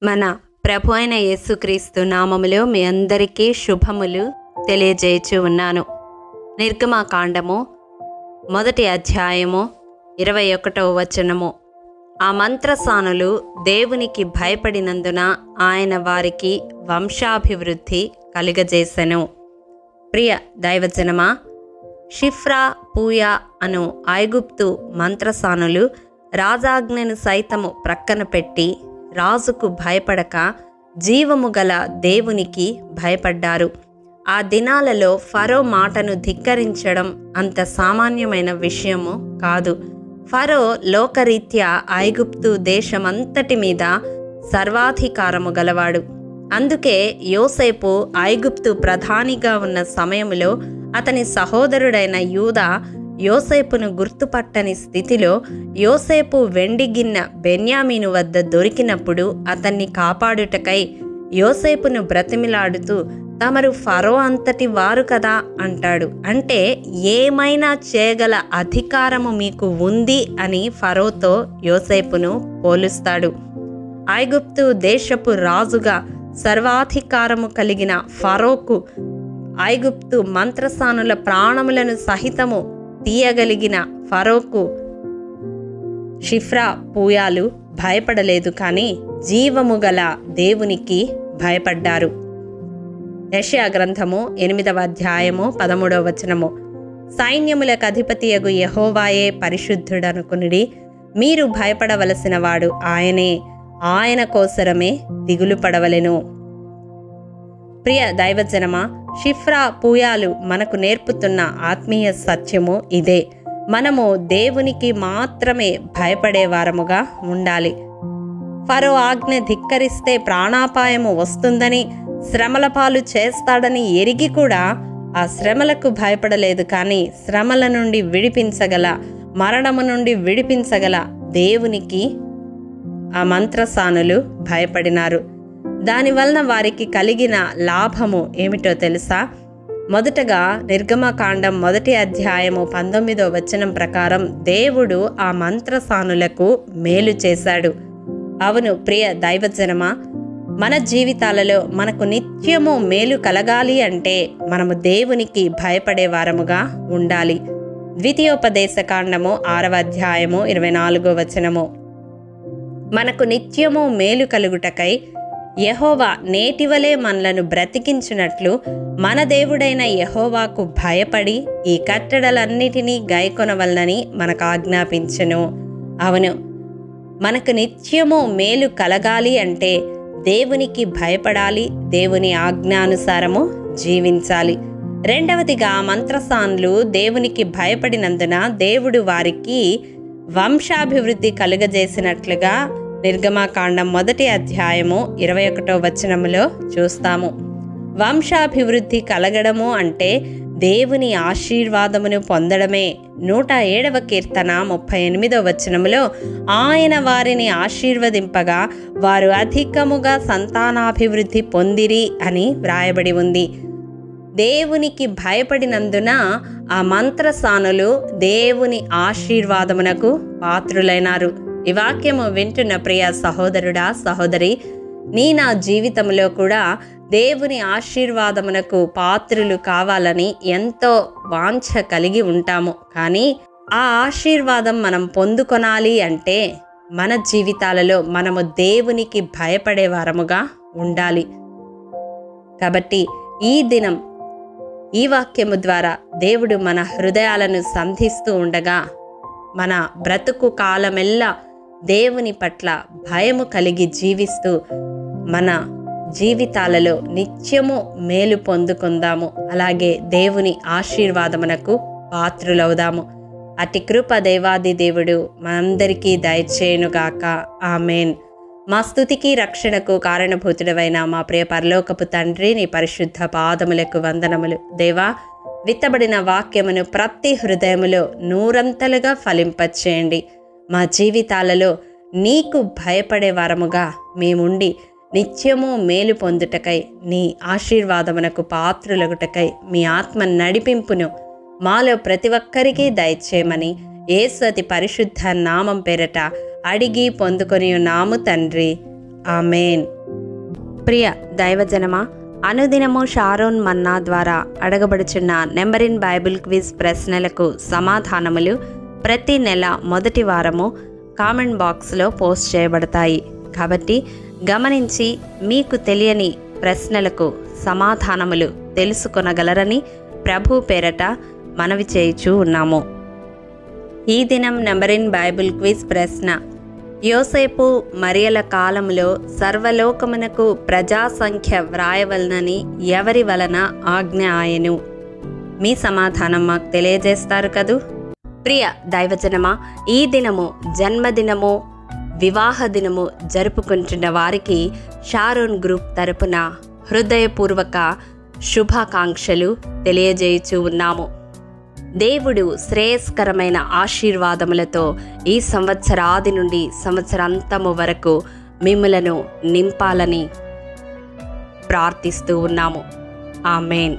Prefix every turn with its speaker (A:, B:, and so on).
A: మన ప్రభు అయిన యేసుక్రీస్తు నామములో మీ అందరికీ శుభములు తెలియజేయచ్చు ఉన్నాను. నిర్గమకాండము 1వ అధ్యాయము 21వ వచనము. ఆ మంత్రసానులు దేవునికి భయపడినందున ఆయన వారికి వంశాభివృద్ధి కలుగజేసెను. ప్రియ దైవజనమా, షిఫ్రా పూయా అను ఐగుప్తు మంత్రసానులు రాజాజ్ఞను సైతము ప్రక్కన పెట్టి రాజుకు భయపడక జీవము గల దేవునికి భయపడ్డారు. ఆ దినాలలో ఫరో మాటను ధిక్కరించడం అంత సామాన్యమైన విషయము కాదు. ఫరో లోకరీత్యా ఐగుప్తు దేశమంతటి మీద సర్వాధికారము గలవాడు. అందుకే యోసేపు ఐగుప్తు ప్రధానిగా ఉన్న సమయంలో అతని సహోదరుడైన యూదా యోసేపును గుర్తుపట్టని స్థితిలో యోసేపు వెండి గిన్నె బెన్యామీను వద్ద దొరికినప్పుడు అతన్ని కాపాడుటకై యోసేపును బ్రతిమిలాడుతూ తమరు ఫరో అంతటి వారు కదా అంటాడు. అంటే ఏమైనా చేయగల అధికారము మీకు ఉంది అని ఫరోతో యోసేపును పోలుస్తాడు. ఐగుప్తు దేశపు రాజుగా సర్వాధికారము కలిగిన ఫరోకు ఐగుప్తు మంత్రసానుల ప్రాణములను సహితము తీయగలిగిన ఫరోకు షిఫ్రా పూయాలు భయపడలేదు, కానీ జీవము గల దేవునికి భయపడ్డారు. యెషయా గ్రంథము 8వ అధ్యాయము 13వ వచనము. సైన్యములకు అధిపతియగు యెహోవాయే పరిశుద్ధుడనుకునుడి, మీరు భయపడవలసిన వాడు ఆయనే, ఆయన కోసరమే దిగులు పడవలెను. ప్రియ దైవజనమా, షిఫ్రా పూయాలు మనకు నేర్పుతున్న ఆత్మీయ సత్యము ఇదే. మనము దేవునికి మాత్రమే భయపడేవారముగా ఉండాలి. ఫరో ఆజ్ఞ ధిక్కరిస్తే ప్రాణాపాయము వస్తుందని, శ్రమల పాలు చేస్తాడని ఎరిగి కూడా ఆ శ్రమలకు భయపడలేదు. కానీ శ్రమల నుండి విడిపించగల, మరణము నుండి విడిపించగల దేవునికి ఆ మంత్రసానులు భయపడినారు. దానివలన వారికి కలిగిన లాభము ఏమిటో తెలుసా? మొదటగా నిర్గమకాండం 1వ అధ్యాయము 19వ వచనం ప్రకారం దేవుడు ఆ మంత్రసానులకు మేలు చేశాడు. అవును ప్రియ దైవజనమా, మన జీవితాలలో మనకు నిత్యము మేలు కలగాలి అంటే మనము దేవునికి భయపడే వారముగా ఉండాలి. ద్వితీయోపదేశకాండము 6వ అధ్యాయము 24వ వచనము. మనకు నిత్యము మేలు కలుగుటకై యెహోవా నేటివలే మనలను బ్రతికించినట్లు మన దేవుడైన యెహోవాకు భయపడి ఈ కట్టడలన్నిటినీ గైకొనవలనని మనకు ఆజ్ఞాపించెను. అవును, మనకు నిత్యము మేలు కలగాలి అంటే దేవునికి భయపడాలి, దేవుని ఆజ్ఞానుసారము జీవించాలి. రెండవదిగా మంత్రసానులు దేవునికి భయపడినందున దేవుడు వారికి వంశాభివృద్ధి కలుగజేసినట్లుగా నిర్గమకాండం 1వ అధ్యాయము 21వ వచనములో చూస్తాము. వంశాభివృద్ధి కలగడము అంటే దేవుని ఆశీర్వాదమును పొందడమే. 107వ కీర్తన 38వ వచనములో ఆయన వారిని ఆశీర్వదింపగా వారు అధికముగా సంతానాభివృద్ధి పొందిరి అని వ్రాయబడి ఉంది. దేవునికి భయపడినందున ఆ మంత్రసానులు దేవుని ఆశీర్వాదమునకు పాత్రులైనారు. ఈ వాక్యము వింటున్న ప్రియ సహోదరుడా, సహోదరి, నా జీవితంలో కూడా దేవుని ఆశీర్వాదమునకు పాత్రులు కావాలని ఎంతో వాంఛ కలిగి ఉంటాము. కానీ ఆ ఆశీర్వాదం మనం పొందుకొనాలి అంటే మన జీవితాలలో మనము దేవునికి భయపడే వారముగా ఉండాలి. కాబట్టి ఈ దినం ఈ వాక్యము ద్వారా దేవుడు మన హృదయాలను సంధిస్తూ ఉండగా మన బ్రతుకు కాలమెల్లా దేవుని పట్ల భయము కలిగి జీవిస్తూ మన జీవితాలలో నిత్యము మేలు పొందుకుందాము. అలాగే దేవుని ఆశీర్వాదమునకు పాత్రులవుదాము. అట్టి కృప దేవాది దేవుడు మనందరికీ దయచేయునుగాక. ఆమేన్. మా స్తుతికి రక్షణకు కారణభూతుడవైన మా ప్రియ పరలోకపు తండ్రి, నీ పరిశుద్ధ పాదములకు వందనములు. దేవా, విత్తబడిన వాక్యమును ప్రతి హృదయములో నూరంతలుగా ఫలింపచేయండి. మా జీవితాలలో నీకు భయపడే వారముగా మేముండి నిత్యము మేలు పొందుటకై, నీ ఆశీర్వాదమునకు పాత్రులగుటకై మీ ఆత్మ నడిపింపును మాలో ప్రతి ఒక్కరికి దయచేయమని యేసు అతి పరిశుద్ధ నామం పేరట అడిగి పొందుకొని ఉన్నాము తండ్రి. ఆమెన్. ప్రియ దైవజనమా, అనుదినము షారోన్ మన్నా ద్వారా అడగబడుచున్న నెంబర్ ఇన్ బైబిల్ క్విజ్ ప్రశ్నలకు సమాధానములు ప్రతి నెల మొదటి వారము కామెంట్ బాక్స్లో పోస్ట్ చేయబడతాయి. కాబట్టి గమనించి మీకు తెలియని ప్రశ్నలకు సమాధానములు తెలుసుకొనగలరని ప్రభు పేరట మనవి చేయుచూ ఉన్నాము. ఈ దినం నెంబర్ ఇన్ బైబిల్ క్విజ్ ప్రశ్న: యోసేపు మరియల కాలంలో సర్వలోకమునకు ప్రజాసంఖ్య వ్రాయవలనని ఎవరి వలన ఆజ్ఞ ఆయను? మీ సమాధానం మాకు తెలియజేస్తారు కదూ. ప్రియ దైవజనమా, ఈ దినము జన్మదినము, వివాహ దినము జరుపుకుంటున్న వారికి షారోన్ గ్రూప్ తరపున హృదయపూర్వక శుభాకాంక్షలు తెలియజేయుచూ ఉన్నాము. దేవుడు శ్రేయస్కరమైన ఆశీర్వాదములతో ఈ సంవత్సరాది నుండి సంవత్సరాంతము వరకు మిమ్ములను నింపాలని ప్రార్థిస్తూ ఉన్నాము. ఆమేన్.